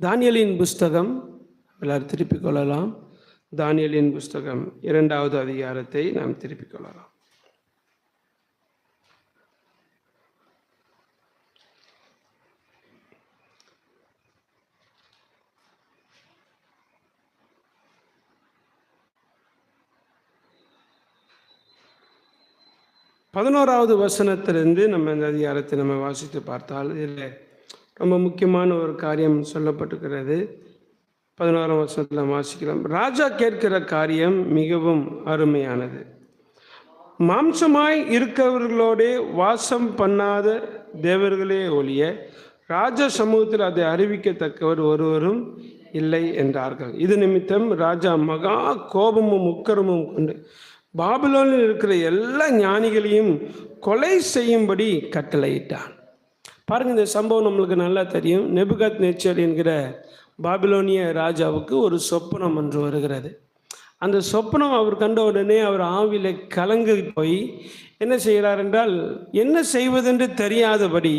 தானியேலின் புஸ்தகம் எல்லாரும் திருப்பிக் கொள்ளலாம். தானியேலின் புஸ்தகம் 2வது அதிகாரத்தை நாம் திருப்பிக் கொள்ளலாம். பதினோராவது வசனத்திலிருந்து நம்ம இந்த அதிகாரத்தை நம்ம வாசித்து பார்த்தால் இதில் ரொம்ப முக்கியமான ஒரு காரியம் சொல்லப்பட்டிருக்கிறது. 11ஆம் வசனத்தில் வாசிக்கலாம். ராஜா கேட்கிற காரியம் மிகவும் அருமையானது. மாம்சமாய் இருக்கிறவர்களோடே வாசம் பண்ணாத தேவர்களே ஒழிய ராஜ சமூகத்தில் அதை அறிவிக்கத்தக்கவர் ஒருவரும் இல்லை என்றார்கள். இது நிமித்தம் ராஜா மகா கோபமும் உக்கரமும் கொண்டு பாபிலோனில் இருக்கிற எல்லா ஞானிகளையும் கொலை செய்யும்படி கட்டளையிட்டான். பாருங்கள், இந்த சம்பவம் நம்மளுக்கு நல்லா தெரியும். நேபுகாத்நேச்சர் என்கிற பாபிலோனிய ராஜாவுக்கு ஒரு சொப்பனம் ஒன்று வருகிறது. அந்த சொப்பனம் அவர் கண்ட உடனே அவர் ஆவில கலங்கி போய் என்ன செய்கிறார் என்றால், என்ன செய்வதென்று தெரியாதபடி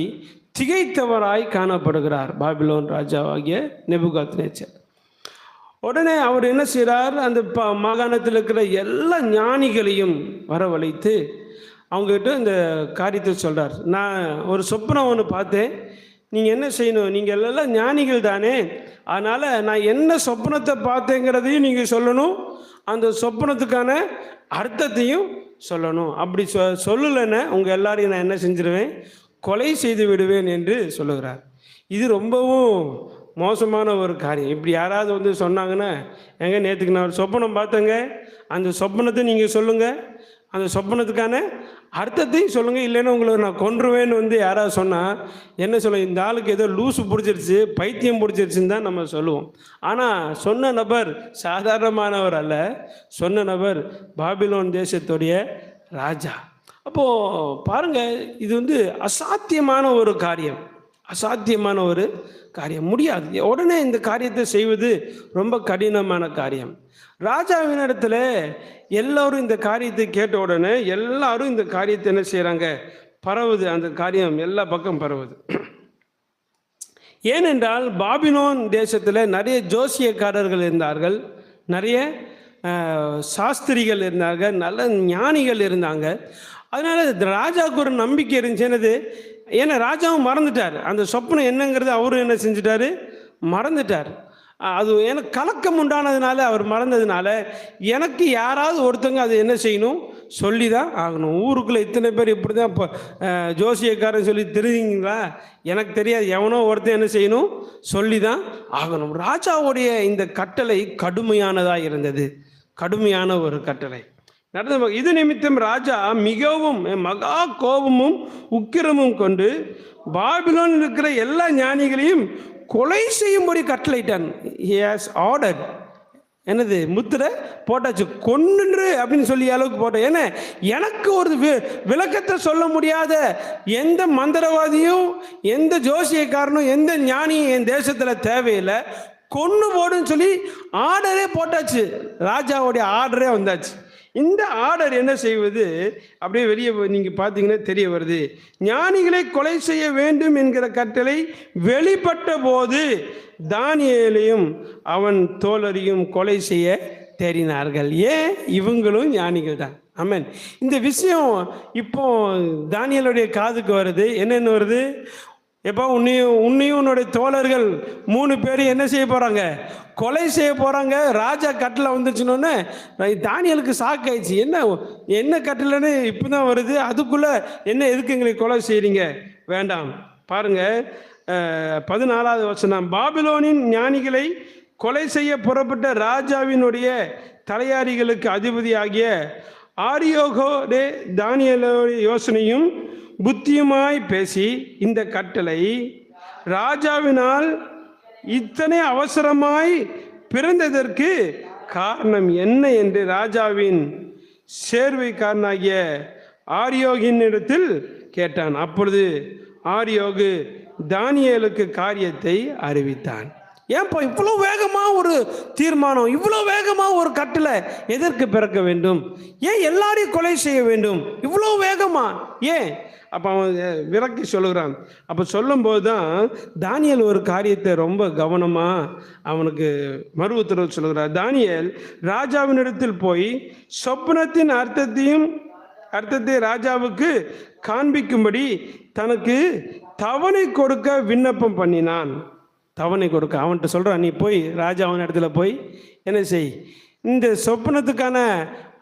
திகைத்தவராய் காணப்படுகிறார் பாபிலோன் ராஜாவாகிய நேபுகாத்நேச்சர். உடனே அவர் என்ன செய்கிறார், அந்த மாகாணத்தில் இருக்கிற எல்லா ஞானிகளையும் வரவழைத்து அவங்ககிட்ட இந்த காரியத்தை சொல்கிறார். நான் ஒரு சொப்பனம் ஒன்று பார்த்தேன், நீங்கள் என்ன செய்யணும், நீங்கள் எல்லாம் ஞானிகள் தானே, அதனால் நான் என்ன சொப்பனத்தை பார்த்தேங்கிறதையும் நீங்கள் சொல்லணும், அந்த சொப்பனத்துக்கான அர்த்தத்தையும் சொல்லணும். அப்படி சொல்லலைன்னா உங்கள் எல்லாரையும் நான் என்ன செஞ்சிருவேன், கொலை செய்து விடுவேன் என்று சொல்லுகிறார். இது ரொம்பவும் மோசமான ஒரு காரியம். இப்படி யாராவது வந்து சொன்னாங்கன்னா, எங்க நேற்றுக்கு நான் ஒரு சொப்பனம் பார்த்தேங்க, அந்த சொப்பனத்தை நீங்கள் சொல்லுங்கள், அந்த சொப்பனத்துக்கான அர்த்தத்தையும் சொல்லுங்கள், இல்லைன்னா உங்களை நான் கொன்றுவேன்னு வந்து யாராவது சொன்னால் என்ன சொல்ல, இந்த ஆளுக்கு ஏதோ லூசு பிடிச்சிருச்சு, பைத்தியம் பிடிச்சிருச்சுன்னு தான் நம்ம சொல்லுவோம். ஆனால் சொன்ன நபர் சாதாரணமானவர் அல்ல, சொன்ன நபர் பாபிலோன் தேசத்துடைய ராஜா. அப்போது பாருங்கள், இது வந்து அசாத்தியமான ஒரு காரியம், அசாத்தியமான ஒரு காரியம், முடியாது. உடனே இந்த காரியத்தை செய்வது ரொம்ப கடினமான காரியம். ராஜாவினிடத்தில் எல்லோரும் இந்த காரியத்தை கேட்ட உடனே எல்லாரும் இந்த காரியத்தை என்ன செய்கிறாங்க, பரவுது, அந்த காரியம் எல்லா பக்கம் பரவுது. ஏனென்றால் பாபிலோன் தேசத்தில் நிறைய ஜோசியக்காரர்கள் இருந்தார்கள், நிறைய சாஸ்திரிகள் இருந்தார்கள், நல்ல ஞானிகள் இருந்தாங்க. அதனால் ராஜாவுக்கு ஒரு நம்பிக்கை இருந்துச்சு. என்னது, ஏன்னா ராஜாவும் மறந்துட்டார், அந்த சொப்பனம் என்னங்கிறது அவரும் என்ன செஞ்சுட்டாரு, மறந்துட்டார். அது எனக்கு கலக்கம் உண்டானதுனால, அவர் மறந்ததுனால, எனக்கு யாராவது ஒருத்தங்க அது என்ன செய்யணும், சொல்லி தான் ஆகணும். ஊருக்குள்ளே இத்தனை பேர் இப்படி தான் இப்போ ஜோசியக்காரன் சொல்லி தெரியுங்களா, எனக்கு தெரியாது, எவனோ ஒருத்தன் என்ன செய்யணும், சொல்லி தான் ஆகணும். ராஜாவுடைய இந்த கட்டளை கடுமையானதாக இருந்தது, கடுமையான ஒரு கட்டளை நடந்த. இது நிமித்தம் ராஜா மிகவும் மகா கோபமும் உக்கிரமும் கொண்டு பாபிலோனில் இருக்கிற எல்லா ஞானிகளையும் கொலை செய்யும்படி கட்டளையிட்டான். He has ordered. என்னது, முத்திரை போட்டாச்சு, கொன்று அப்படின்னு சொல்லி அளவுக்கு போட்டேன். ஏன்னா எனக்கு ஒரு விளக்கத்தை சொல்ல முடியாத எந்த மந்திரவாதியும் எந்த ஜோசியக்காரனும் எந்த ஞானியும் என் தேசத்தில் தேவையில்லை, கொன்று போடுன்னு சொல்லி ஆர்டரே போட்டாச்சு. ராஜாவுடைய ஆர்டரே வந்தாச்சு. இந்த ஆர்டர் என்ன செய்வது, அப்படியே வெளியே நீங்கள் பார்த்தீங்கன்னா தெரிய வருது. ஞானிகளை கொலை செய்ய வேண்டும் என்கிற கட்டளை வெளிப்பட்ட போது தானியேலையும் அவன் தோழரையும் கொலை செய்ய தேடினார்கள். ஏன், இவங்களும் ஞானிகள் தான். ஆமென். இந்த விஷயம் இப்போ தானியேலுடைய காதுக்கு வருது. என்னென்னு வருது, எப்போ உன்னையும் உன்னுடைய தோழர்கள் 3 பேரும் என்ன செய்ய போகிறாங்க, கொலை செய்ய போகிறாங்க. ராஜா கட்டளை வந்துச்சுன்னொன்னே தானியேலுக்கு ஷாக் ஆயிடுச்சு. என்ன கட்டளைன்னு இப்போ தான் வருது, அதுக்குள்ளே என்ன எதுக்கு எங்களை கொலை செய்கிறீங்க, வேண்டாம். பாருங்கள் 14வது வசனம். பாபிலோனின் ஞானிகளை கொலை செய்ய புறப்பட்ட ராஜாவினுடைய தலையாரிகளுக்கு அதிபதியாகிய ஆரியோகோடே தானியேலுடைய யோசனையும் புத்தியுமாய் பேசி இந்த கட்டளை ராஜாவினால் இத்தனை அவசரமாய் பிறந்ததற்கு காரணம் என்ன என்று ராஜாவின் சேர்வைக்காரனாகிய ஆரியோகினிடத்தில் கேட்டான். அப்பொழுது ஆரியோகு தானியேலுக்கு காரியத்தை அறிவித்தான். ஏன்ப்பா இவ்வளோ வேகமாக ஒரு தீர்மானம், இவ்வளோ வேகமாக ஒரு கட்டளை எதற்கு பிறக்க வேண்டும்? ஏன் எல்லாரையும் கொலை செய்ய வேண்டும் இவ்வளோ வேகமா? ஏன்? அப்போ அவன் விரக்கி சொல்லுகிறான். அப்போ சொல்லும்போது தான் தானியேல் ஒரு காரியத்தை ரொம்ப கவனமாக அவனுக்கு மறு உத்தரவு சொல்லுகிறார். தானியேல் ராஜாவினிடத்தில் போய் சொப்பனத்தின் அர்த்தத்தை ராஜாவுக்கு காண்பிக்கும்படி தனக்கு தவணை கொடுக்க விண்ணப்பம் பண்ணினான். தவணை கொடுக்க அவன்கிட்ட சொல்கிறான், நீ போய் ராஜாவின் இடத்துல போய் என்ன செய், இந்த சொப்பனத்துக்கான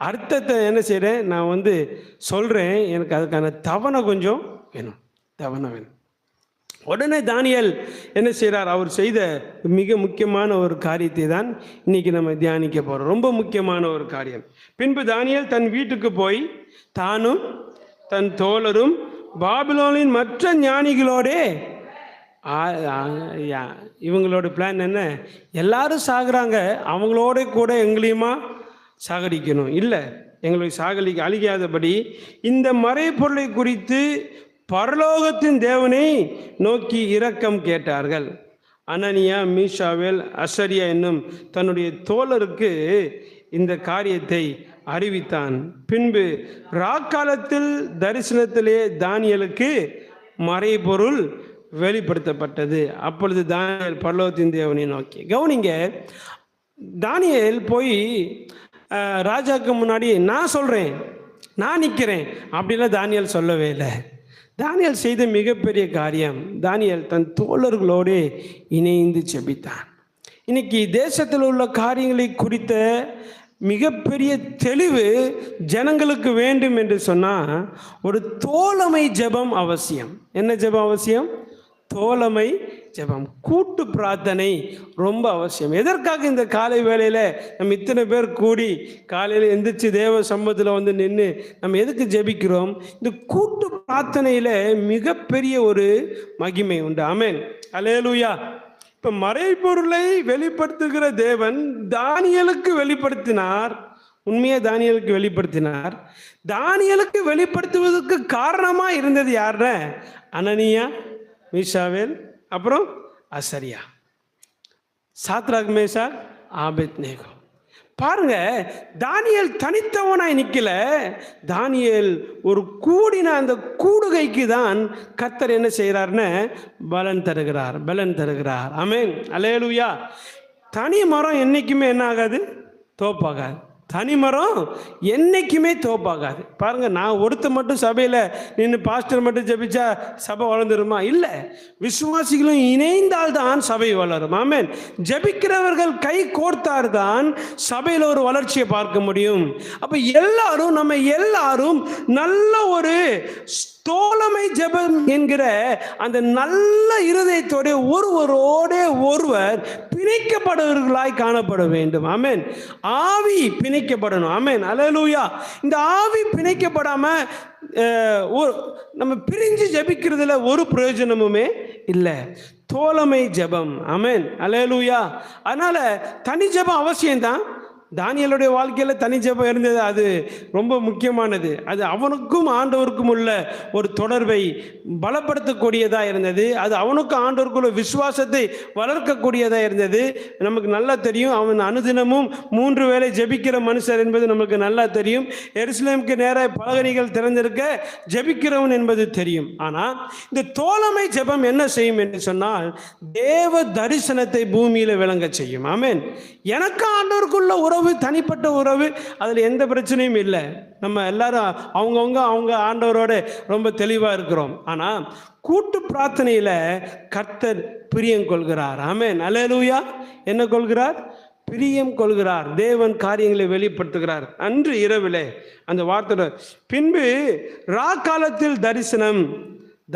அர்த்தத்தை என்ன செய்கிறேன் நான் சொல்கிறேன், எனக்கு அதுக்கான தவணை கொஞ்சம் வேணும், தவணை வேணும். உடனே தானியேல் என்ன செய்கிறார்? அவர் செய்த மிக முக்கியமான ஒரு காரியத்தை தான் இன்னைக்கு நம்ம தியானிக்க போகிறோம். ரொம்ப முக்கியமான ஒரு காரியம். பின்பு தானியேல் தன் வீட்டுக்கு போய் தானும் தன் தோழரும் பாபிலோனின் மற்ற ஞானிகளோடே, இவங்களோட பிளான் என்ன? எல்லாரும் சாகுறாங்க, அவங்களோட கூட எங்களையுமா சாகடிக்கணும், இல்லை எங்களை அழிக்காதபடி இந்த மறைபொருளை குறித்து பரலோகத்தின் தேவனை நோக்கி இரக்கம் கேட்டார்கள். அனனியா, மீஷாவேல், அசரியா என்னும் தன்னுடைய தோழருக்கு இந்த காரியத்தை அறிவித்தான். பின்பு ராக்காலத்தில் தரிசனத்திலே தானியேலுக்கு மறைபொருள் வெளிப்படுத்தப்பட்டது. அப்பொழுது தானியேல் பரலோகத்தின் தேவனை நோக்கி. கவனிங்க, தானியேல் போய் ராஜாவுக்கு முன்னாடி நான் சொல்கிறேன், நான் நிற்கிறேன் அப்படிலாம் தானியேல் சொல்லவே இல்லை. தானியேல் செய்த மிகப்பெரிய காரியம், தானியேல் தன் தோழர்களோடு இணைந்து ஜெபித்தான். இன்னைக்கு தேசத்தில் உள்ள காரியங்களை குறித்த மிகப்பெரிய தெளிவு ஜனங்களுக்கு வேண்டும் என்று சொன்னால் ஒரு தோழமை ஜெபம் அவசியம். என்ன ஜெபம் அவசியம்? தோழமை ஜெபம், கூட்டு பிரார்த்தனை ரொம்ப அவசியம். எதற்காக இந்த காலை வேளையில் நம்ம இத்தனை பேர் கூடி காலையில் எந்திரிச்சு தேவ சமூகத்தில் நின்று நம்ம எதுக்கு ஜெபிக்கிறோம்? இந்த கூட்டு பிரார்த்தனையில் மிகப்பெரிய ஒரு மகிமை உண்டு. ஆமென், அல்லேலூயா. இப்போ மறைபொருளை வெளிப்படுத்துகிற தேவன் தானியேலுக்கு வெளிப்படுத்தினார். உண்மையாக தானியேலுக்கு வெளிப்படுத்தினார். தானியேலுக்கு வெளிப்படுத்துவதற்கு காரணமாக இருந்தது யாருன்னா அனனியா, மீஷாவேல், அப்புறம் அசரியா, சாத்ராக், மேஷாக், ஆபேத்நேகோ. பாருங்க, தானியேல் தனித்தவனாய் நிற்கல. தானியேல் ஒரு கூடின அந்த கூடுகைக்கு தான் கர்த்தர் என்ன செய்கிறார்னு பலன் தருகிறார். ஆமென், அல்லேலூயா. தனி மரம் என்னைக்குமே என்ன ஆகாது? தோப்பாகாது. தனி மரம் என்னைக்குமே தோப்பாகாது. பாருங்க, நான் ஒருத்த மட்டும் சபையில் நின்று பாஸ்டர் மட்டும் ஜெபிச்சா சபை வளர்ந்துருமா? இல்லை, விசுவாசிகளும் இணைந்தால்தான் சபை வளரும். ஆமென். ஜெபிக்கிறவர்கள் கை கோர்த்தால்தான் சபையில் ஒரு வளர்ச்சியை பார்க்க முடியும். அப்போ நம்ம எல்லாரும் நல்ல ஒரு தோழமை ஜெபம் என்கிற அந்த நல்ல இருதயத்தோட ஒருவர் பிணைக்கப்படுவர்களாய் காணப்பட வேண்டும். ஆமென். ஆவி பிணைக்கப்படணும். ஆமென், அல்லேலூயா. இந்த ஆவி பிணைக்கப்படாம நம்ம பிரிஞ்சு ஜெபிக்கிறதுல ஒரு பிரயோஜனமுமே இல்லை. தோழமை ஜெபம். ஆமென், அல்லேலூயா. அதனால தனி ஜெபம் அவசியம்தான். தானியேலுடைய வாழ்க்கையில் தனி ஜெபம் இருந்தது, அது ரொம்ப முக்கியமானது. அது அவனுக்கும் ஆண்டவருக்கும் உள்ள ஒரு தொடர்பை பலப்படுத்தக்கூடியதாக இருந்தது. அது அவனுக்கும் ஆண்டவருக்குள்ள விசுவாசத்தை வளர்க்கக்கூடியதாக இருந்தது. நமக்கு நல்லா தெரியும், அவன் அனுதினமும் 3 வேளை ஜெபிக்கிற மனுஷர் என்பது நமக்கு நல்லா தெரியும். எருசலேமுக்கு நேராக பலகணிகள் திறந்திருக்க ஜெபிக்கிறவன் என்பது தெரியும். ஆனால் இந்த தோழமை ஜெபம் என்ன செய்யும் என்று சொன்னால் தேவ தரிசனத்தை பூமியில் விளங்க செய்யும். ஆமென். எனக்கு ஆண்டவருக்குள்ள உறவு, தனிப்பட்ட உறவு, அதில் எந்த பிரச்சனையும் இல்லை. நம்ம எல்லாரும் அவங்க ஆண்டவரோட ரொம்ப தெளிவாக இருக்கிறோம். ஆனால் கூட்டு பிரார்த்தனையில் கர்த்தர் பிரியம் கொள்கிறார். ஆமென், அல்லேலூயா. என்ன கொள்கிறார்? பிரியம் கொள்கிறார். தேவன் காரியங்களை வெளிப்படுத்துகிறார். அன்று இரவிலே அந்த வார்த்தை. பின்பு ராக்காலத்தில் தரிசனம்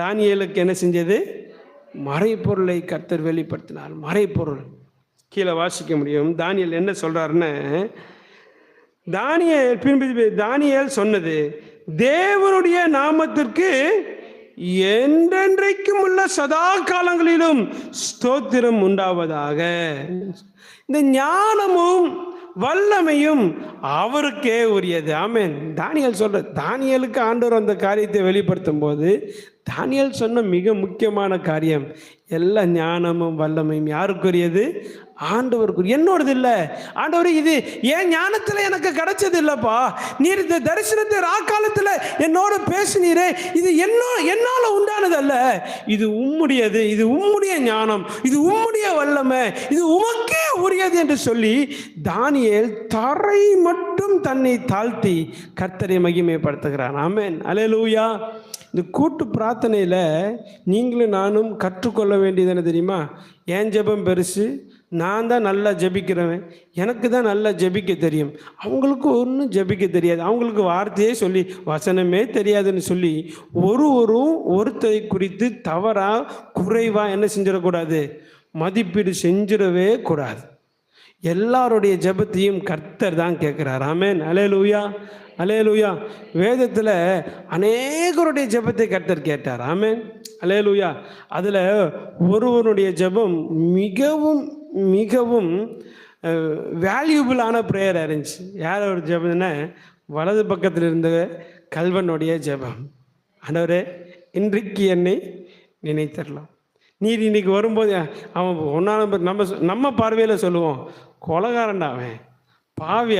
தானியேலுக்கு என்ன செஞ்சது? மறைபொருளை கர்த்தர் வெளிப்படுத்தினார். மறைபொருள் கீழே வாசிக்க முடியும். தானியேல் என்ன சொல்றாருன்னு, தானியேல் சொன்னது, தேவனுடைய நாமத்திற்கு என்றென்றைக்கும் உள்ள சதா காலங்களிலும் ஸ்தோத்திரம் உண்டாவதாக. இந்த ஞானமும் வல்லமையும் அவருக்கே உரியது. ஆமென். தானியேல் சொல்ற, தானியேலுக்கு ஆண்டவர் அந்த காரியத்தை வெளிப்படுத்தும் போது தானியேல் சொன்ன மிக முக்கியமான காரியம், எல்லா ஞானமும் வல்லமையும் யாருக்குரியது? ஆண்டவருக்கு. என்னோடது இல்லை. ஆண்டவர், இது என் ஞானத்தில் எனக்கு கிடைச்சது இல்லைப்பா, நீர் இந்த தரிசனத்தை ராக்காலத்தில் என்னோட பேசினீரே, இது என்னால் உண்டானது அல்ல, இது உம்முடையது, இது உம்முடைய ஞானம், இது உம்முடைய வல்லமை, இது உமக்கே உரியது என்று சொல்லி தானியேல் தரை மட்டும் தன்னை தாழ்த்தி கர்த்தரை மகிமைப்படுத்துகிறான். ஆமென். அல்லேலூயா. இந்த கூட்டு பிரார்த்தனையில் நீங்களும் நானும் கற்றுக்கொள்ள வேண்டியது என்ன தெரியுமா? என் ஜெபம் பெருசு, நான் தான் நல்லா ஜெபிக்கிறவன், எனக்கு தான் நல்லா ஜெபிக்க தெரியும், அவங்களுக்கு ஒன்றும் ஜெபிக்க தெரியாது, அவங்களுக்கு வார்த்தையே சொல்லி வசனமே தெரியாதுன்னு சொல்லி ஒருத்தரை குறித்து தவறாக குறைவாக என்ன செஞ்சிடக்கூடாது? மதிப்பீடு செஞ்சிடவே கூடாது. எல்லாருடைய ஜெபத்தையும் கர்த்தர் தான் கேட்குறார். ஆமென். அல்லேலூயா, அல்லேலூயா. வேதத்தில் அநேகருடைய ஜெபத்தை கர்த்தர் கேட்டார். ஆமென். அல்லேலூயா. அதில் ஒருவனுடைய ஜெபம் மிகவும் மிகவும் வேல்யூபிளான ப்ரேயர் இருந்துச்சு. யார் ஒரு ஜெபம்னா, வலது பக்கத்தில் இருந்த கல்வனுடைய ஜெபம். ஆண்டவரே, இன்றைக்கு என்னை நினைத்தரலாம். நீர் இன்னைக்கு வரும்போது அவன் ஒன்றாம் நம்ம பார்வையில் சொல்லுவோம், கொலைகாரன்டா அவன், பாவி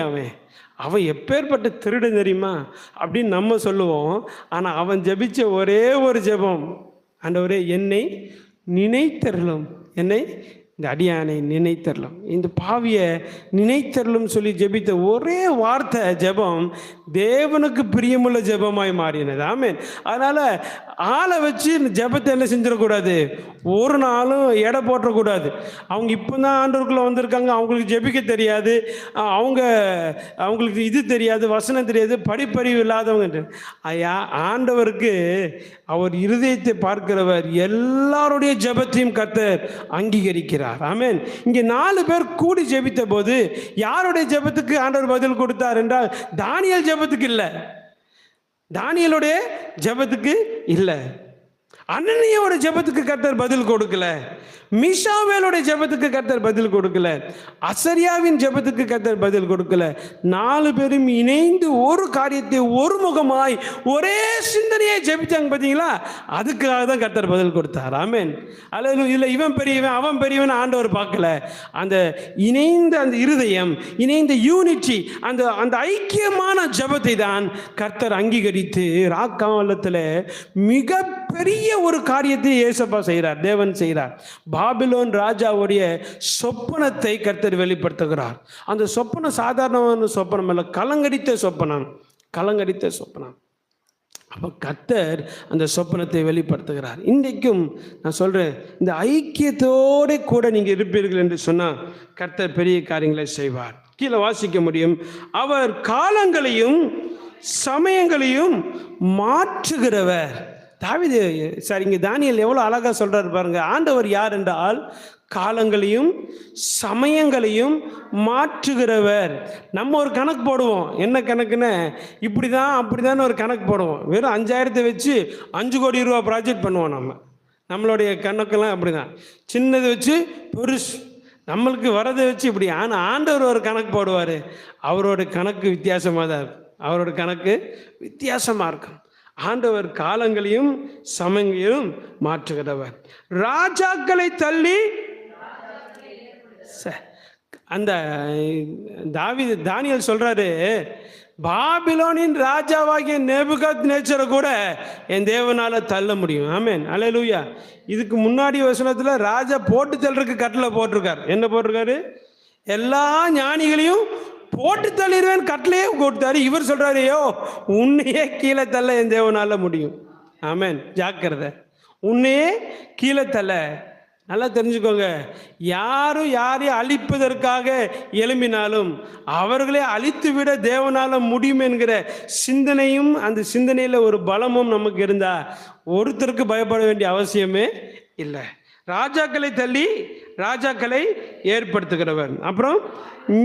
அவன் எப்பேற்பட்ட திருடன் தெரியுமா அப்படின்னு நம்ம சொல்லுவோம். ஆனால் அவன் ஜெபிச்ச ஒரே ஒரு ஜெபம், ஆண்டவரே என்னை நினைத்தரலும், என்னை இந்த அடியானை நினைத்தரலும், இந்த பாவியை நினைத்தரலும் சொல்லி ஜெபித்த ஒரே வார்த்தை ஜெபம் தேவனுக்கு பிரியமுள்ள ஜெபமாய் மாறினது. ஆமென். அதனால் ஆளை வச்சு இந்த ஜெபத்தை என்ன செஞ்சிடக்கூடாது? ஒரு நாளும் எடை போட்டக்கூடாது. அவங்க இப்போ தான் ஆண்டவருக்குள்ளே வந்திருக்காங்க, அவங்களுக்கு ஜெபிக்க தெரியாது, அவங்களுக்கு இது தெரியாது, வசனம் தெரியாது, படிப்பறிவு இல்லாதவங்க. ஐயா, ஆண்டவருக்கு அவர் இருதயத்தை பார்க்கிறவர், எல்லாருடைய ஜெபத்தையும் கர்த்தர் அங்கீகரிக்கிறார். ஆமென். இங்கே 4 பேர் கூடி ஜெபித்த போது யாருடைய ஜெபத்துக்கு ஆண்டவர் பதில் கொடுத்தார் என்றால் தானியேல் ஜெபத்துக்கு இல்லை, தானியேலுடைய ஜெபத்துக்கு இல்லை, அனனியாவோட ஜெபத்துக்கு கர்த்தர் பதில் கொடுக்கல, மீஷாவேலோட ஜெபத்துக்கு கர்த்தர் பதில் கொடுக்கல, அசரியாவின் ஜெபத்துக்கு கர்த்தர் பதில் கொடுக்கல. 4 பேரும் இணைந்து ஒரு காரியத்தை ஒருமுகமாய் ஒரே சிந்தனையை ஜெபிச்சாங்க. பார்த்தீங்களா? அதுக்காக தான் கர்த்தர் பதில் கொடுத்தார். ஆமென். அல்லது இல்லை இவன் பெரியவன் அவன் பெரியவன் ஆண்டவர் பார்க்கல. அந்த இணைந்த அந்த இருதயம், இணைந்த யூனிட்டி, அந்த ஐக்கியமான ஜெபத்தை தான் கர்த்தர் அங்கீகரித்து ராக்காலத்தில் மிகப்பெரிய ஒரு காரியத்தை ஏசப்பா செய்கிறார், தேவன் செய்கிறார். பாபிலோன் ராஜாவுடைய சொப்பனத்தை கர்த்தர் வெளிப்படுத்துகிறார். அந்த சொப்பனம் சாதாரணமான சொப்பனம் அல்ல, கலங்கடித்த சொப்பனம். அப்போ கர்த்தர் அந்த சொப்பனத்தை வெளிப்படுத்துகிறார். இன்றைக்கும் நான் சொல்கிறேன், இந்த ஐக்கியத்தோடு கூட நீங்கள் இருப்பீர்கள் என்று சொன்னால் கர்த்தர் பெரிய காரியங்களை செய்வார். கீழே வாசிக்க முடியும், அவர் காலங்களையும் சமயங்களையும் மாற்றுகிறவர். தாவீது சார், இங்கே தானியேல் எவ்வளோ அழகாக சொல்கிறார் பாருங்க. ஆண்டவர் யார் என்றால் காலங்களையும் சமயங்களையும் மாற்றுகிறவர். நம்ம ஒரு கணக்கு போடுவோம், என்ன கணக்குன்னு, இப்படி தான் அப்படி தான் ஒரு கணக்கு போடுவோம். வெறும் 5000 வச்சு 5 கோடி ரூபா ப்ராஜெக்ட் பண்ணுவோம். நம்மளுடைய கணக்கெல்லாம் அப்படி தான், சின்னது வச்சு பெருசு, நம்மளுக்கு வரதை வச்சு இப்படி. ஆனால் ஆண்டவர் ஒரு கணக்கு போடுவார், அவரோட கணக்கு வித்தியாசமாக தான் இருக்கும். அவரோட கணக்கு வித்தியாசமாக இருக்கும். ஆண்டவர் காலங்களையும் சமயங்களையும் மாற்றுகிறவர். ராஜாக்களை தள்ளி அந்த தானியேல் சொல்றாரு, பாபிலோனின் ராஜாவாகிய நேபுகாத்நேச்சரை கூட என் தேவனால தள்ள முடியும். ஆமென். அல்லேலூயா. இதுக்கு முன்னாடி வசனத்தில் ராஜா போட்டு தள்ளுறதுக்கு கட்டளை போட்டிருக்கார். என்ன போட்டிருக்காரு? எல்லா ஞானிகளையும் போட்டு தள்ளிடுவேன் கட்டளையே கொடுத்தாரு. இவர் சொல்றாரு, ஐயோ உன்னையே கீழே தள்ள என் தேவனால முடியும். ஆமென். ஜாக்கிரதை, உன்னையே கீழே தள்ள. நல்லா தெரிஞ்சுக்கோங்க, யாரும் யாரையும் அழிப்பதற்காக எழும்பினாலும் அவர்களே அழித்து விட தேவனால முடியும் என்கிற சிந்தனையும் அந்த சிந்தனையில் ஒரு பலமும் நமக்கு இருந்தா ஒருத்தருக்கு பயப்பட வேண்டிய அவசியமே இல்லை. ராஜாக்களை தள்ளி ராஜாக்களை ஏற்படுத்துகிறவர். அப்புறம்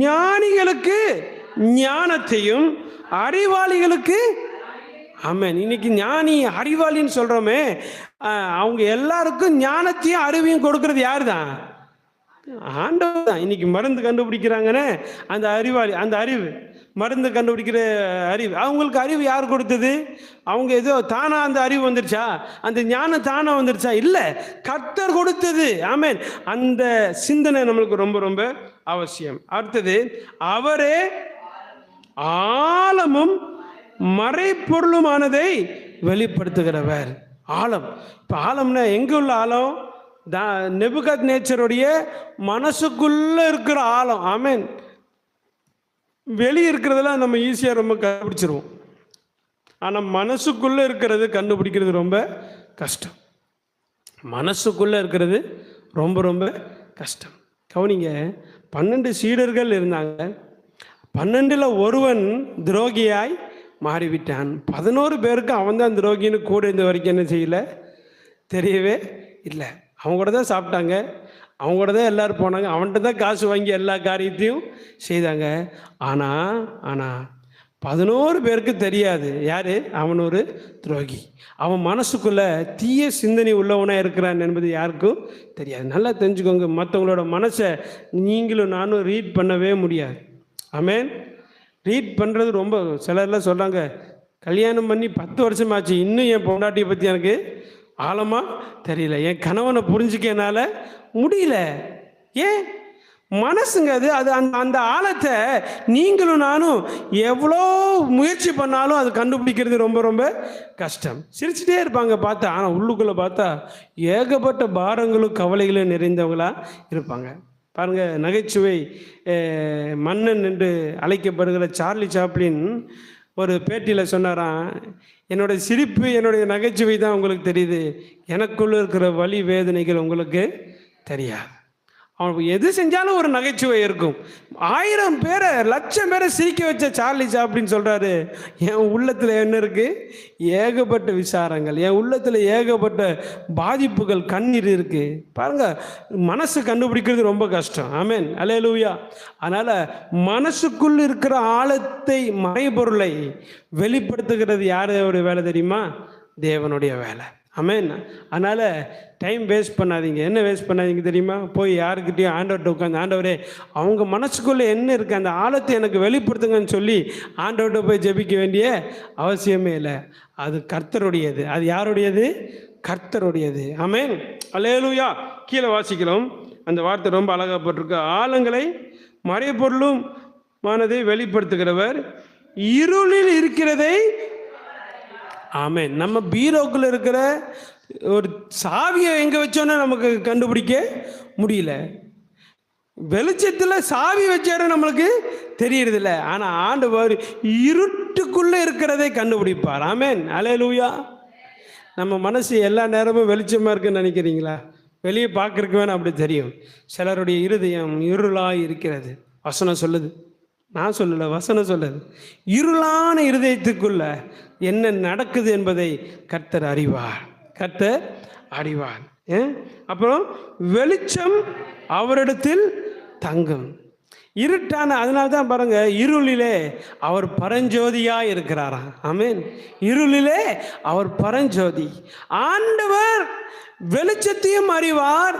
ஞானிகளுக்கு ஞானத்தையும் அறிவாளிகளுக்கு. ஆமென். இன்னைக்கு ஞானி அறிவாளின்னு சொல்றோமே, அவங்க எல்லாருக்கும் ஞானத்தையும் அறிவையும் கொடுக்கறது யாரு தான்? ஆண்டவர் தான். இன்னைக்கு மருந்து கண்டுபிடிக்கிறாங்கன்னு அந்த அறிவாளி, அந்த அறிவு, மருந்து கண்டுபிடிக்கிற அறிவு, அவங்களுக்கு அறிவு யார் கொடுத்தது? அவங்க ஏதோ தானா அந்த அறிவு வந்துருச்சா? அந்த ஞானம் தானா வந்துருச்சா? இல்லை, கர்த்தர் கொடுத்தது. ஆமென். அந்த சிந்தனை நம்மளுக்கு ரொம்ப ரொம்ப அவசியம். அடுத்தது, அவரே ஆழமும் மறைப்பொருளுமானதை வெளிப்படுத்துகிறவர். ஆழம். இப்போ ஆழம்னா எங்கே உள்ள ஆழம்? நெபுகத்நேச்சருடைய மனசுக்குள்ள இருக்கிற ஆழம். ஆமென். வெளியே இருக்கிறதெல்லாம் நம்ம ஈஸியாக ரொம்ப கண்டுபிடிச்சிருவோம். ஆனால் மனசுக்குள்ளே இருக்கிறது கண்டுபிடிக்கிறது ரொம்ப கஷ்டம். மனசுக்குள்ளே இருக்கிறது ரொம்ப ரொம்ப கஷ்டம். கவனிங்க, 12 சீடர்கள் இருந்தாங்க. 12ல் ஒருவன் துரோகியாய் மாறிவிட்டான். 11 பேருக்கு அவன் தான் துரோகின்னு கூட இந்த வரைக்கும் என்ன செய்யல, தெரியவே இல்லை. அவங்க கூட தான் சாப்பிட்டாங்க, அவங்க கூட தான் எல்லோரும் போனாங்க, அவன்கிட்ட தான் காசு வாங்கி எல்லா காரியத்தையும் செய்தாங்க. ஆனால் 11 பேருக்கு தெரியாது யார் அவன் ஒரு துரோகி. அவன் மனசுக்குள்ளே தீய சிந்தனை உள்ளவனாக இருக்கிறான் என்பது யாருக்கும் தெரியாது. நல்லா தெரிஞ்சுக்கோங்க, மற்றவங்களோட மனசை நீங்களும் நானும் ரீட் பண்ணவே முடியாது. ஆமென். ரீட் பண்ணுறது ரொம்ப, சிலர்லாம் சொல்கிறாங்க, கல்யாணம் பண்ணி 10 வருஷமாச்சு, இன்னும் என் பொண்டாட்டியை பற்றி எனக்கு ஆழமாக தெரியல, என் கணவனை புரிஞ்சுக்க என்னால் முடியல. ஏன்? மனசுங்க அது. அந்த ஆழத்தை நீங்களும் நானும் எவ்வளோ முயற்சி பண்ணாலும் அது கண்டுபிடிக்கிறது ரொம்ப ரொம்ப கஷ்டம். சிரிச்சுட்டே இருப்பாங்க பார்த்தா, ஆனால் உள்ளுக்குள்ளே பார்த்தா ஏகப்பட்ட பாரங்களும் கவலைகளும் நிறைந்தவங்களாக இருப்பாங்க. பாருங்கள், நகைச்சுவை மன்னன் என்று அழைக்கப்படுகிற சார்லி சாப்ளின் ஒரு பேட்டியில் சொன்னாராம், என்னுடைய சிரிப்பு, என்னுடைய நகைச்சுவை தான் உங்களுக்கு தெரியுது, எனக்குள்ளே இருக்கிற வலி வேதனைகள் உங்களுக்கு தெரியாது. அவன் எது செஞ்சாலும் ஒரு நகைச்சுவை இருக்கும். 1000 பேரை 1,00,000 பேரை சிரிக்க வச்ச சார்லி சாப்ளின் சொல்கிறாரு, என் உள்ளத்தில் என்ன இருக்குது? ஏகப்பட்ட விசாரங்கள், என் உள்ளத்தில் ஏகப்பட்ட பாதிப்புகள், கண்ணீர் இருக்குது. பாருங்கள், மனசு கண்டுபிடிக்கிறது ரொம்ப கஷ்டம். ஆமென். அல்லேலூயா. அதனால் மனசுக்குள் இருக்கிற ஆழத்தை, மறைபொருளை வெளிப்படுத்துகிறது யாருடைய வேலை தெரியுமா? தேவனுடைய வேலை. ஆமென். அதனால் டைம் வேஸ்ட் பண்ணாதீங்க. என்ன வேஸ்ட் பண்ணாதீங்க தெரியுமா? போய் யாருக்கிட்டையும் ஆண்டவர்கிட்ட உட்காந்து, ஆண்டவரே அவங்க மனசுக்குள்ளே என்ன இருக்குது அந்த ஆழத்தை எனக்கு வெளிப்படுத்துங்கன்னு சொல்லி ஆண்டவர்கிட்ட போய் ஜெபிக்க வேண்டிய அவசியமே இல்லை. அது கர்த்தருடையது. அது யாருடையது? கர்த்தருடையது. ஆமென். அல்லேலூயா. கீழே வாசிக்கிறோம், அந்த வார்த்தை ரொம்ப அழகாப்பட்டிருக்கு. ஆழங்களை மறைபொருளும் மானதை வெளிப்படுத்துகிறவர், இருளில் இருக்கிறதை. ஆமென். நம்ம பீரோக்குள்ள இருக்கிற ஒரு சாவியை எங்கே வச்சோன்னா நமக்கு கண்டுபிடிக்க முடியல. வெளிச்சத்தில் சாவி வச்சாரு நம்மளுக்கு தெரியறதில்ல. ஆனால் ஆண்டவர் இருட்டுக்குள்ளே இருக்கிறதை கண்டுபிடிப்பார். ஆமென். அல்லேலூயா. நம்ம மனசு எல்லா நேரமும் வெளிச்சமாக இருக்குன்னு நினைக்கிறீங்களா? வெளியே பார்க்கறதுக்கு வேணால் அப்படி தெரியும். சிலருடைய இருதயம் இருளாக இருக்கிறது. வசனம் சொல்லுது, நான் சொல்லலை, வசனம் சொல்லுது. இருளான இருதயத்துக்குள்ள என்ன நடக்குது என்பதை கர்த்தர் அறிவார். கர்த்தர் அறிவார். அப்புறம் வெளிச்சம் அவரிடத்தில் தங்கும். இருட்டான, அதனால தான் பாருங்க, இருளிலே அவர் பரஞ்சோதியாக இருக்கிறாராம். ஆமென். இருளிலே அவர் பரஞ்சோதி. ஆண்டவர் வெளிச்சத்தையும் அறிவார்,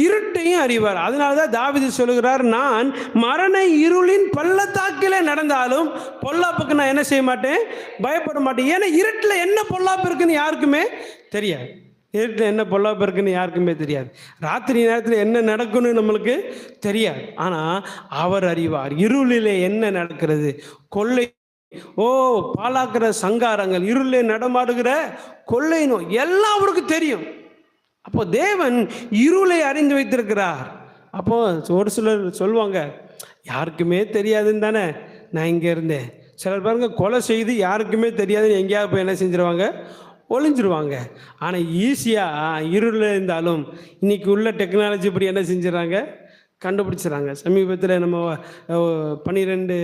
இருட்டையும் அறிவார். அதனால தான் தாவீது சொல்லுகிறார், நான் மரண இருளின் பள்ளத்தாக்கிலே நடந்தாலும் பொல்லாப்புக்கு நான் என்ன செய்ய மாட்டேன், பயப்பட மாட்டேன். ஏன்னா இருட்டில் என்ன பொல்லாப்பு இருக்குன்னு யாருக்குமே தெரியாது. இருட்டில் என்ன பொல்லாப்பு இருக்குன்னு யாருக்குமே தெரியாது. ராத்திரி நேரத்தில் என்ன நடக்குன்னு நம்மளுக்கு தெரியாது. ஆனால் அவர் அறிவார். இருளிலே என்ன நடக்கிறது, கொள்ளை, பாலாக்கிற சங்காரங்கள், இருளிலே நடமாடுகிற கொள்ளை நோய் எல்லாம் அவருக்கு தெரியும். அப்போ தேவன் இருளை அறிந்து வைத்திருக்கிறார். அப்போ ஒரு சிலர் சொல்லுவாங்க, யாருக்குமே தெரியாதுன்னு தானே நான் இங்கே இருந்தேன். சிலர் பாருங்க, கொலை செய்து யாருக்குமே தெரியாதுன்னு எங்கேயாவது போய் என்ன செஞ்சிருவாங்க, ஒளிஞ்சிருவாங்க. ஆனால் ஈஸியாக இருளில் இருந்தாலும் இன்னைக்கு உள்ள டெக்னாலஜி இப்படி என்ன செஞ்சிடறாங்க, கண்டுபிடிச்சிடறாங்க. சமீபத்தில் நம்ம 12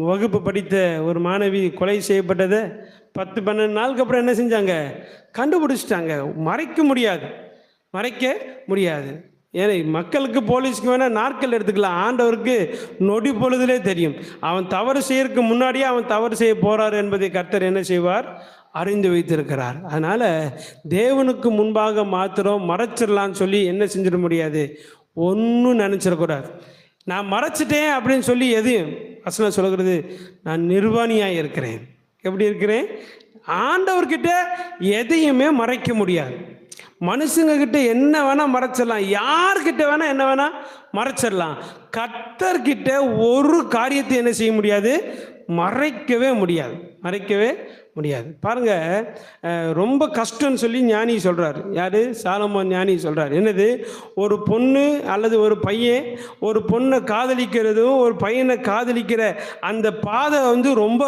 வகுப்பு படித்த ஒரு மாணவி கொலை செய்யப்பட்டதை 10-12 நாளுக்கு அப்புறம் என்ன செஞ்சாங்க, கண்டுபிடிச்சிட்டாங்க. மறைக்க முடியாது. ஏன்னா மக்களுக்கு, போலீஸ்க்கு வேணால் நாட்கள் எடுத்துக்கலாம், ஆண்டவருக்கு நொடி பொழுதுலே தெரியும். அவன் தவறு செய்யறதுக்கு முன்னாடியே அவன் தவறு செய்ய போகிறார் என்பதை கர்த்தர் என்ன செய்வார், அறிந்து வைத்திருக்கிறார். அதனால் தேவனுக்கு முன்பாக மாத்திரம் மறைச்சிடலான்னு சொல்லி என்ன செஞ்சிட முடியாது, ஒன்றும் நினச்சிடக்கூடாது. நான் மறைச்சிட்டேன் அப்படின்னு சொல்லி எதையும் வசனம் சொல்கிறது, நான் நிர்வாணியாக இருக்கிறேன். எப்படி இருக்கிறேன்? ஆண்டவர்கிட்ட எதையுமே மறைக்க முடியாது. மனுஷங்க கிட்ட என்ன வேணால் மறைச்சிடலாம், யார்கிட்ட வேணால் என்ன வேணால் மறைச்சிடலாம். கர்த்தர்கிட்ட ஒரு காரியத்தை என்ன செய்ய முடியாது? மறைக்கவே முடியாது, மறைக்கவே முடியாது. பாருங்க, ரொம்ப கஷ்டம்னு சொல்லி ஞானி சொல்கிறார். யார்? சாலமோன் ஞானி சொல்கிறார். என்னது? ஒரு பொண்ணு அல்லது ஒரு பையன் ஒரு பொண்ணை காதலிக்கிறதும் ஒரு பையனை காதலிக்கிற அந்த பாதை ரொம்ப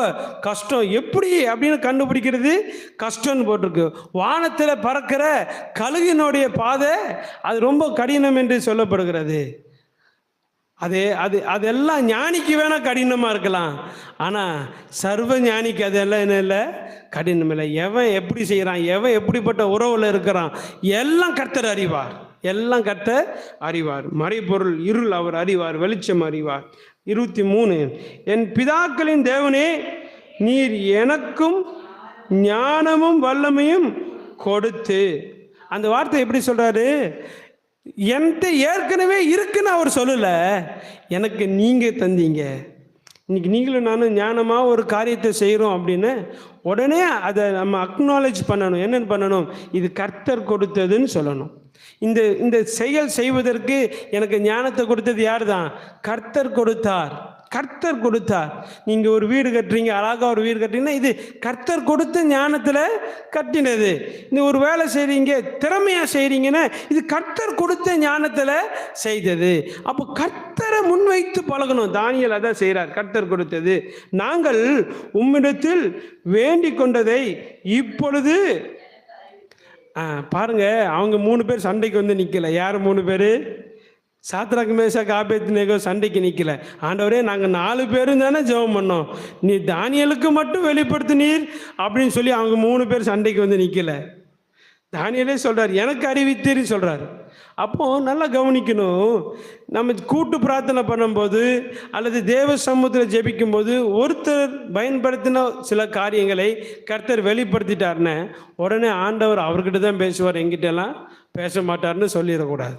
கஷ்டம். எப்படி அப்படின்னு கண்டுபிடிக்கிறது கஷ்டம்னு போட்டிருக்கு. வானத்தில் பறக்கிற கழுகினுடைய பாதை அது ரொம்ப கடினம் என்று சொல்லப்படுகிறது. அதெல்லாம் ஞானிக்கு வேணால் கடினமாக இருக்கலாம், ஆனால் சர்வ ஞானிக்கு அதெல்லாம் என்ன இல்லை, கடினம் இல்லை. எவன் எப்படி செய்கிறான், எவன் எப்படிப்பட்ட உறவில் இருக்கிறான், எல்லாம் கர்த்தர் அறிவார், எல்லாம் கர்த்தர் அறிவார். மறைபொருள் இருள் அவர் அறிவார், வெளிச்சம் அறிவார். 23, என் பிதாக்களின் தேவனே, நீர் எனக்கும் ஞானமும் வல்லமையும் கொடுத்து. அந்த வார்த்தை எப்படி சொல்கிறாரு? என்கிட்ட ஏற்கனவே இருக்குன்னு அவர் சொல்லலை, எனக்கு நீங்கள் தந்தீங்க. இன்னைக்கு நீங்களும் நானும் ஞானமாக ஒரு காரியத்தை செய்கிறோம் அப்படின்னு உடனே அதை நம்ம அக்னாலேஜ் பண்ணணும். என்னென்னு பண்ணணும்? இது கர்த்தர் கொடுத்ததுன்னு சொல்லணும். இந்த செயல் செய்வதற்கு எனக்கு ஞானத்தை கொடுத்தது யார் தான்? கர்த்தர் கொடுத்தார், கர்த்தர் கொடுத்தார். நீங்கள் ஒரு வீடு கட்டுறீங்க, அழகாக ஒரு வீடு கட்டுறீங்கன்னா இது கர்த்தர் கொடுத்த ஞானத்தில் கட்டினது. இந்த ஒரு வேலை செய்கிறீங்க, திறமையாக செய்கிறீங்கன்னா இது கர்த்தர் கொடுத்த ஞானத்தில் செய்தது. அப்போ கர்த்தரை முன்வைத்து பழகணும். தானியேல் அதான் செய்கிறார், கர்த்தர் கொடுத்தது. நாங்கள் உம்மிடத்தில் வேண்டிக் கொண்டதை இப்பொழுது பாருங்க, அவங்க 3 பேர் சண்டைக்கு நிற்கல. யார் 3 பேர்? சாத்ராக் மேஷாக் ஆபேத்நேகோ சண்டைக்கு நிற்கல. ஆண்டவரே, நாங்கள் 4 பேரும் தானே ஜெபம் பண்ணோம், நீ தானியேலுக்கு மட்டும் வெளிப்படுத்தினீர் அப்படின்னு சொல்லி அவங்க 3 பேர் சண்டைக்கு நிற்கல. தானியேலே சொல்கிறார், எனக்கு அறிவித்தீர்னு சொல்கிறார். அப்போது நல்லா கவனிக்கணும். நம்ம கூட்டு பிரார்த்தனை பண்ணும்போது அல்லது தேவ சமூகத்தில் ஜெபிக்கும் போது ஒருத்தர் பயன்படுத்தின சில காரியங்களை கர்த்தர் வெளிப்படுத்திட்டார்னு உடனே ஆண்டவர் அவர்கிட்ட தான் பேசுவார், எங்கிட்டெல்லாம் பேச மாட்டார்னு சொல்லிடக்கூடாது.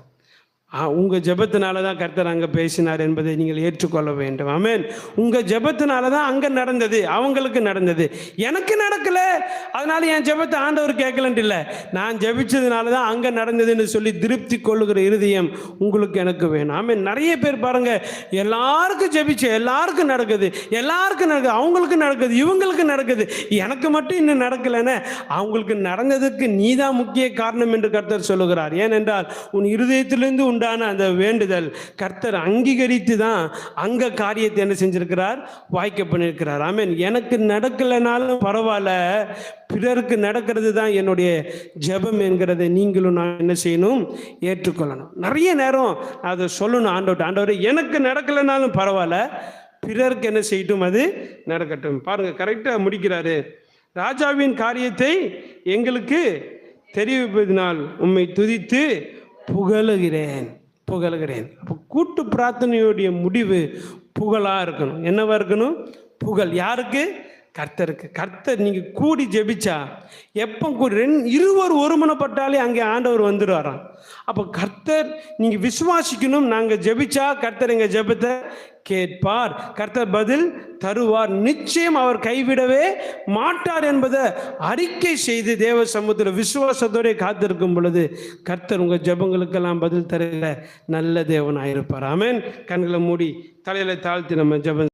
உங்கள் ஜெபத்தினால தான் கர்த்தர் அங்கே பேசினார் என்பதை நீங்கள் ஏற்றுக்கொள்ள வேண்டும். ஆமென். உங்கள் ஜெபத்தினால தான் அங்கே நடந்தது, அவங்களுக்கு நடந்தது. எனக்கு நடக்கலை, அதனால என் ஜெபத்தை ஆண்டவர் கேட்கலன்ட்டு இல்லை, நான் ஜெபிச்சதுனால தான் அங்கே நடந்ததுன்னு சொல்லி திருப்தி கொள்ளுகிற இருதயம் உங்களுக்கு எனக்கு வேணும். ஆமென். நிறைய பேர் பாருங்க, எல்லாருக்கும் ஜெபிச்சு எல்லாருக்கும் நடக்குது, எல்லாருக்கும் நடக்குது, அவங்களுக்கு நடக்குது, இவங்களுக்கு நடக்குது, எனக்கு மட்டும் இன்னும் நடக்கலைன்னு அவங்களுக்கு நடந்ததுக்கு நீ தான் முக்கிய காரணம் என்று கர்த்தர் சொல்லுகிறார். ஏனென்றால் உன் இருதயத்திலிருந்து உண்டான அந்த வேண்டுதல் கர்த்தர் அங்கீகரித்து தான் அங்க காரியத்தை என்ன செஞ்சிருக்கிறார், வாய்க்க பண்ணியிருக்கிறார். ஆமென். எனக்கு நடக்கலைனாலும் பரவாயில்ல, பிறருக்கு நடக்கிறது தான் என்னுடைய ஜெபம் என்கிறதை நீங்களும் நான் என்ன செய்யணும், ஏற்றுக்கொள்ளணும். நிறைய நேரம் அதை சொல்லணும் ஆண்டவர்கிட்ட, ஆண்டவரே எனக்கு நடக்கலைனாலும் பரவாயில்ல, பிறருக்கு என்ன செய்யட்டும், அது நடக்கட்டும். பாருங்க, கரெக்டாக முடிக்கிறாரு. ராஜாவின் காரியத்தை எங்களுக்கு தெரிவிப்பதினால் உம்மை துதித்து புகழுகிறேன். அப்போ கூட்டு பிரார்த்தனையுடைய முடிவு புகழாக இருக்கணும். என்னவா இருக்கணும்? புகழ். யாருக்கு? கர்த்தருக்கு. கர்த்தர் நீங்கள் கூடி ஜெபிச்சா எப்போ கூடி இருவர் ஒருமனப்பட்டாலே அங்கே ஆண்டவர் வந்துடுவாராம். அப்போ கர்த்தர் நீங்கள் விசுவாசிக்கணும், நாங்கள் ஜெபிச்சா கர்த்தர் எங்கள் ஜெபத்தை கேட்பார், கர்த்தர் பதில் தருவார், நிச்சயம் அவர் கைவிடவே மாட்டார் என்பதை அறிக்கை செய்து தேவ சமூகத்தில் விசுவாசத்தோடு காத்திருக்கும் பொழுது கர்த்தர் உங்கள் ஜெபங்களுக்கெல்லாம் பதில் தருகிற நல்ல தேவனாயிருப்பார். ஆமென். கண்களை மூடி தலையில தாழ்த்தி நம்ம ஜெபம்